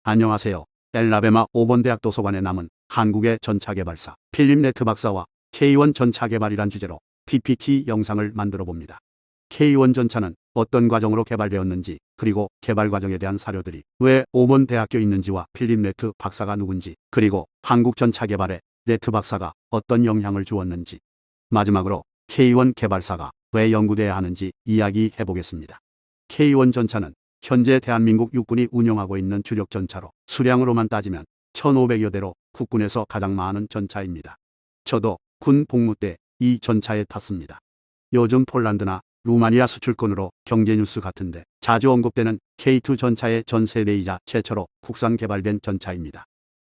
안녕하세요. 엘라베마 오번대학 도서관에 남은 한국의 전차개발사 필립 네트 박사와 K1 전차개발이란 주제로 PPT 영상을 만들어 봅니다. K1 전차는 어떤 과정으로 개발되었는지, 그리고 개발 과정에 대한 사료들이 왜 오번대학교에 있는지와 필립 네트 박사가 누군지, 그리고 한국 전차 개발에 네트 박사가 어떤 영향을 주었는지, 마지막으로 K1 개발사가 왜 연구돼야 하는지 이야기해 보겠습니다. K1 전차는 현재 대한민국 육군이 운영하고 있는 주력 전차로 수량으로만 따지면 1,500여 대로 국군에서 가장 많은 전차입니다. 저도 군 복무 때 이 전차에 탔습니다. 요즘 폴란드나 루마니아 수출권으로 경제뉴스 같은데 자주 언급되는 K2 전차의 전 세대이자 최초로 국산 개발된 전차입니다.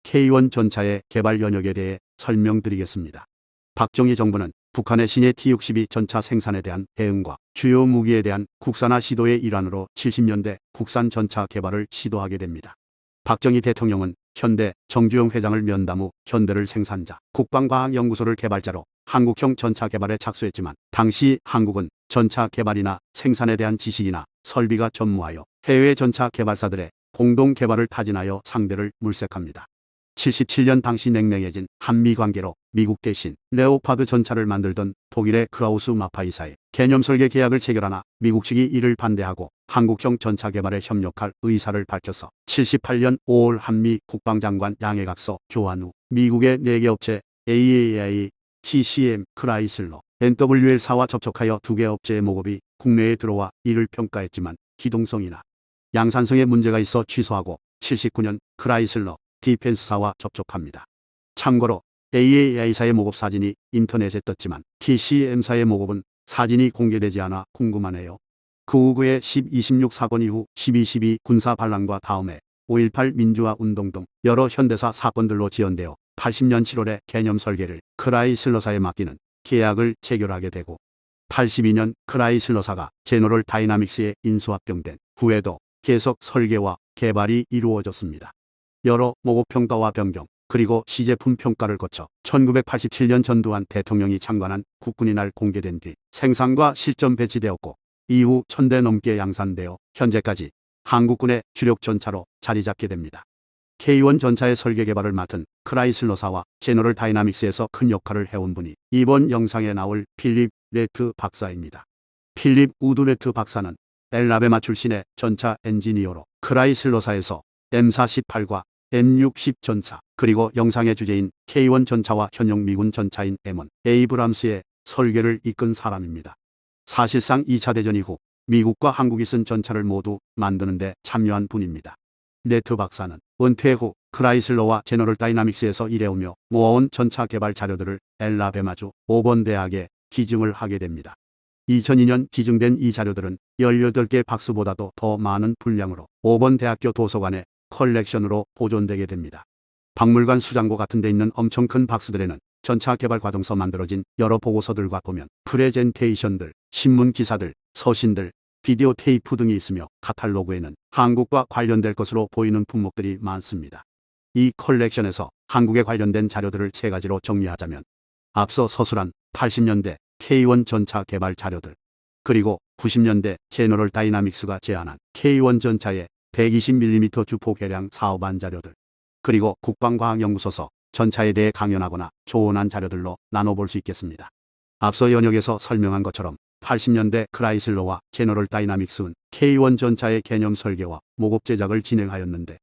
K1 전차의 개발 연역에 대해 설명드리겠습니다. 박정희 정부는 북한의 신예 T-62 전차 생산에 대한 대응과 주요 무기에 대한 국산화 시도의 일환으로 70년대 국산 전차 개발을 시도하게 됩니다. 박정희 대통령은 현대 정주영 회장을 면담 후 현대를 생산자, 국방과학연구소를 개발자로 한국형 전차 개발에 착수했지만, 당시 한국은 전차 개발이나 생산에 대한 지식이나 설비가 전무하여 해외 전차 개발사들의 공동 개발을 타진하여 상대를 물색합니다. 77년 당시 냉랭해진 한미 관계로 미국 대신 레오파드 전차를 만들던 독일의 크라우스 마파이사의 개념 설계 계약을 체결하나 미국 측이 이를 반대하고 한국형 전차 개발에 협력할 의사를 밝혀서 78년 5월 한미 국방장관 양해각서 교환 후 미국의 4개 업체 AAI, TCM, 크라이슬러, NWL사와 접촉하여 2개 업체의 모급이 국내에 들어와 이를 평가했지만 기동성이나 양산성에 문제가 있어 취소하고 79년 크라이슬러, 디펜스사와 접촉합니다. 참고로 AAI사의 모급 사진이 인터넷에 떴지만 TCM사의 모급은 사진이 공개되지 않아 궁금하네요. 그 후 그의 10.26 사건 이후 12.12 군사 반란과 다음에 5.18 민주화 운동 등 여러 현대사 사건들로 지연되어 80년 7월에 개념 설계를 크라이슬러사에 맡기는 계약을 체결하게 되고, 82년 크라이슬러사가 제너럴 다이나믹스에 인수합병된 후에도 계속 설계와 개발이 이루어졌습니다. 여러 모급 평가와 변경, 그리고 시제품 평가를 거쳐 1987년 전두환 대통령이 창관한 국군이 날 공개된 뒤 생산과 실전 배치되었고, 이후 1,000대 넘게 양산되어 현재까지 한국군의 주력 전차로 자리 잡게 됩니다. K1 전차의 설계 개발을 맡은 크라이슬러사와 제너럴 다이나믹스에서 큰 역할을 해온 분이 이번 영상에 나올 필립 네트 박사입니다. 필립 우드 네트 박사는 엘라베마 출신의 전차 엔지니어로 크라이슬러사에서 M48과 M60 전차, 그리고 영상의 주제인 K1 전차와 현역 미군 전차인 M1 에이브람스의 설계를 이끈 사람입니다. 사실상 2차 대전 이후 미국과 한국이 쓴 전차를 모두 만드는 데 참여한 분입니다. 네트 박사는 은퇴 후 크라이슬러와 제너럴 다이나믹스에서 일해오며 모아온 전차 개발 자료들을 엘라베마주 오번대학에 기증을 하게 됩니다. 2002년 기증된 이 자료들은 18개 박스보다도 더 많은 분량으로 오번대학교 도서관에 컬렉션으로 보존되게 됩니다. 박물관 수장고 같은 데 있는 엄청 큰 박스들에는 전차 개발 과정서 만들어진 여러 보고서들과 보면 프레젠테이션들, 신문 기사들, 서신들, 비디오 테이프 등이 있으며 카탈로그에는 한국과 관련될 것으로 보이는 품목들이 많습니다. 이 컬렉션에서 한국에 관련된 자료들을 3가지로 정리하자면, 앞서 서술한 80년대 K1 전차 개발 자료들, 그리고 90년대 제너럴 다이나믹스가 제안한 K1 전차의 120mm 주포 개량 사업안 자료들, 그리고 국방과학연구소서 전차에 대해 강연하거나 조언한 자료들로 나눠볼 수 있겠습니다. 앞서 연역에서 설명한 것처럼 80년대 크라이슬러와 제너럴 다이나믹스는 K1 전차의 개념 설계와 모급 제작을 진행하였는데,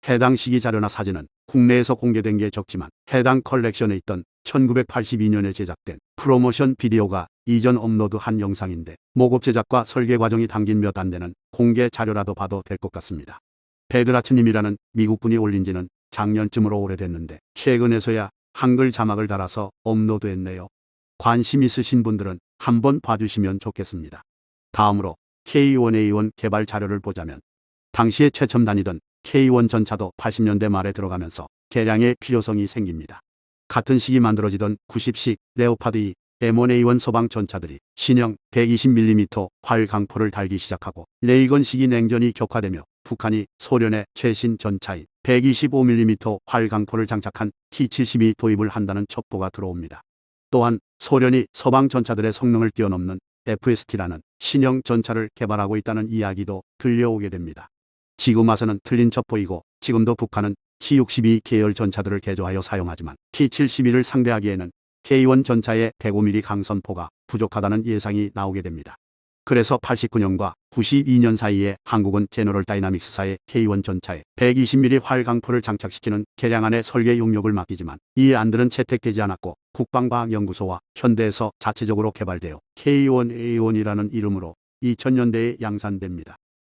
해당 시기 자료나 사진은 국내에서 공개된 게 적지만 해당 컬렉션에 있던 1982년에 제작된 프로모션 비디오가 이전 업로드한 영상인데, 모급 제작과 설계 과정이 담긴 몇 안 되는 공개 자료라도 봐도 될 것 같습니다. 베드라츠님이라는 미국분이 올린 지는 작년쯤으로 오래됐는데 최근에서야 한글 자막을 달아서 업로드했네요. 관심 있으신 분들은 한번 봐주시면 좋겠습니다. 다음으로 K1A1 개발 자료를 보자면, 당시에 최첨 단위던 K1 전차도 80년대 말에 들어가면서 개량의 필요성이 생깁니다. 같은 시기 만들어지던 90식 레오파드 2, M1A1 소방 전차들이 신형 120mm 활 강포를 달기 시작하고, 레이건 시기 냉전이 격화되며 북한이 소련의 최신 전차인 125mm 활 강포를 장착한 T-72 도입을 한다는 첩보가 들어옵니다. 또한 소련이 서방 전차들의 성능을 뛰어넘는 FST라는 신형 전차를 개발하고 있다는 이야기도 들려오게 됩니다. 지금 와서는 틀린 첩보이고 지금도 북한은 T-62 계열 전차들을 개조하여 사용하지만 T-71을 상대하기에는 K1 전차의 105mm 강선포가 부족하다는 예상이 나오게 됩니다. 그래서 89년과 92년 사이에 한국은 제너럴 다이나믹스사의 K1 전차에 120mm 활강포를 장착시키는 개량안의 설계 용역을 맡기지만 이 안들은 채택되지 않았고 국방과학연구소와 현대에서 자체적으로 개발되어 K1A1이라는 이름으로 2000년대에 양산됩니다.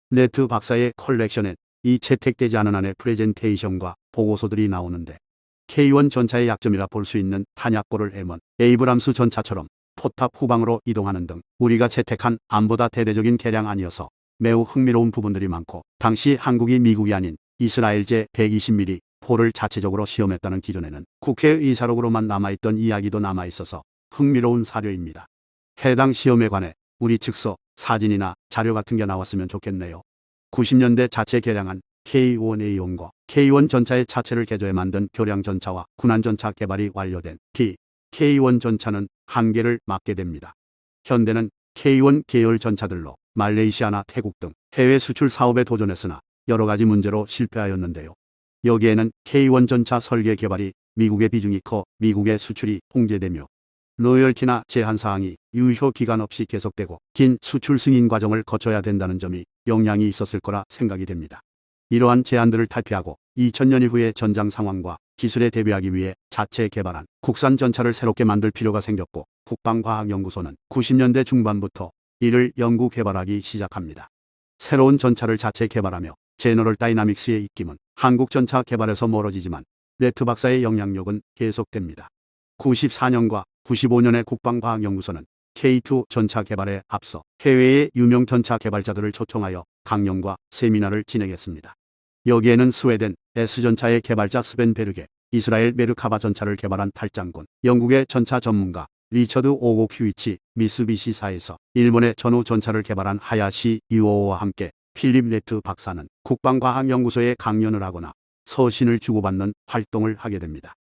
네트 박사의 컬렉션엔 이 채택되지 않은 안의 프레젠테이션과 보고서들이 나오는데 K1 전차의 약점이라 볼 수 있는 탄약고를 M1 에이브람스 전차처럼 포탑 후방으로 이동하는 등 우리가 채택한 안보다 대대적인 개량 아니어서 매우 흥미로운 부분들이 많고 당시 한국이 미국이 아닌 이스라엘제 120mm 포를 자체적으로 시험했다는 기존에는 국회의사록으로만 남아있던 이야기도 남아있어서 흥미로운 사료입니다. 해당 시험에 관해 우리 즉석 사진이나 자료 같은 게 나왔으면 좋겠네요. 90년대 자체 개량한 K1A1과 K1 전차의 차체를 개조해 만든 교량 전차와 군안 전차 개발이 완료된 K1 전차는 한계를 맞게 됩니다. 현대는 K1 계열 전차들로 말레이시아나 태국 등 해외 수출 사업에 도전했으나 여러 가지 문제로 실패하였는데요. 여기에는 K1 전차 설계 개발이 미국의 비중이 커 미국의 수출이 통제되며 로열티나 제한사항이 유효 기간 없이 계속되고 긴 수출 승인 과정을 거쳐야 된다는 점이 영향이 있었을 거라 생각이 됩니다. 이러한 제한들을 탈피하고 2000년 이후의 전장 상황과 기술에 대비하기 위해 자체 개발한 국산 전차를 새롭게 만들 필요가 생겼고 국방과학연구소는 90년대 중반부터 이를 연구 개발하기 시작합니다. 새로운 전차를 자체 개발하며 제너럴 다이나믹스의 입김은 한국 전차 개발에서 멀어지지만 네트 박사의 영향력은 계속됩니다. 94년과 95년의 국방과학연구소는 K2 전차 개발에 앞서 해외의 유명 전차 개발자들을 초청하여 강연과 세미나를 진행했습니다. 여기에는 스웨덴 S전차의 개발자 스벤베르게, 이스라엘 메르카바 전차를 개발한 탈장군, 영국의 전차 전문가 리처드 오고 큐이치 미쓰비시사에서 일본의 전후 전차를 개발한 하야시 이오오와 함께 필립 네트 박사는 국방과학연구소에 강연을 하거나 서신을 주고받는 활동을 하게 됩니다.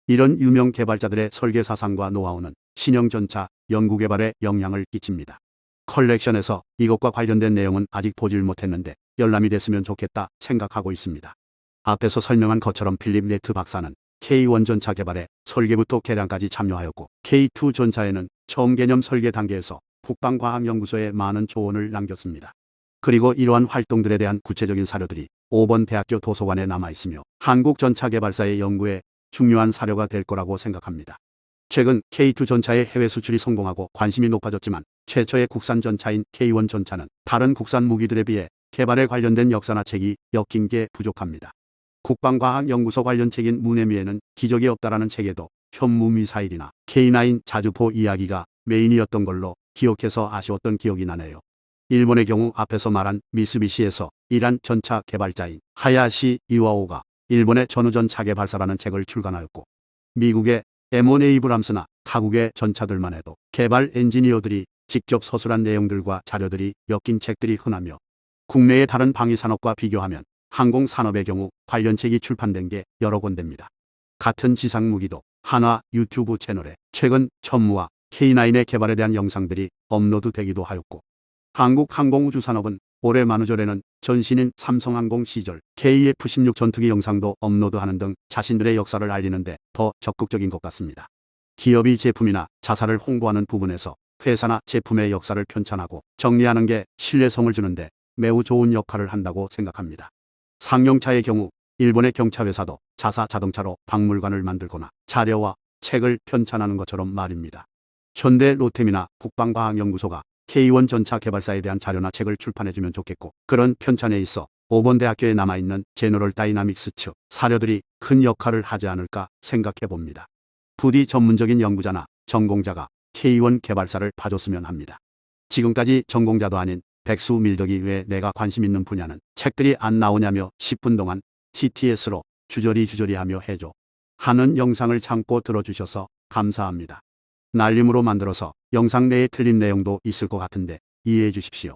이런 유명 개발자들의 설계 사상과 노하우는 신형 전차 연구개발에 영향을 끼칩니다. 컬렉션에서 이것과 관련된 내용은 아직 보질 못했는데 열람이 됐으면 좋겠다 생각하고 있습니다. 앞에서 설명한 것처럼 필립 네트 박사는 K1 전차 개발에 설계부터 개량까지 참여하였고 K2 전차에는 처음 개념 설계 단계에서 국방과학연구소에 많은 조언을 남겼습니다. 그리고 이러한 활동들에 대한 구체적인 사료들이 5번 대학교 도서관에 남아있으며 한국 전차 개발사의 연구에 중요한 사료가 될 거라고 생각합니다. 최근 K2 전차의 해외 수출이 성공하고 관심이 높아졌지만 최초의 국산 전차인 K1 전차는 다른 국산 무기들에 비해 개발에 관련된 역사나 책이 엮인 게 부족합니다. 국방과학연구소 관련 책인 문해미에는 기적이 없다라는 책에도 현무미사일이나 K9 자주포 이야기가 메인이었던 걸로 기억해서 아쉬웠던 기억이 나네요. 일본의 경우 앞에서 말한 미쓰비시에서 일한 전차 개발자인 하야시 이와오가 일본의 전후전차 개발사라는 책을 출간하였고 미국의 M1 에이브람스나 타국의 전차들만 해도 개발 엔지니어들이 직접 서술한 내용들과 자료들이 엮인 책들이 흔하며 국내의 다른 방위산업과 비교하면 항공산업의 경우 관련 책이 출판된 게 여러 군데입니다. 같은 지상무기도 한화 유튜브 채널에 최근 천무와 K9의 개발에 대한 영상들이 업로드되기도 하였고 한국 항공우주산업은 올해 만우절에는 전신인 삼성항공 시절 KF-16 전투기 영상도 업로드하는 등 자신들의 역사를 알리는데 더 적극적인 것 같습니다. 기업이 제품이나 자사를 홍보하는 부분에서 회사나 제품의 역사를 편찬하고 정리하는 게 신뢰성을 주는데 매우 좋은 역할을 한다고 생각합니다. 상용차의 경우 일본의 경차회사도 자사 자동차로 박물관을 만들거나 자료와 책을 편찬하는 것처럼 말입니다. 현대 로템이나 국방과학연구소가 K1 전차 개발사에 대한 자료나 책을 출판해주면 좋겠고 그런 편찬에 있어 5번 대학교에 남아있는 제너럴 다이나믹스 측 사료들이 큰 역할을 하지 않을까 생각해 봅니다. 부디 전문적인 연구자나 전공자가 K1 개발사를 봐줬으면 합니다. 지금까지 전공자도 아닌 백수 밀덕이 왜 내가 관심 있는 분야는 책들이 안 나오냐며 10분 동안 TTS로 주저리 하며 해줘 하는 영상을 참고 들어주셔서 감사합니다. 날림으로 만들어서 영상 내에 틀린 내용도 있을 것 같은데 이해해 주십시오.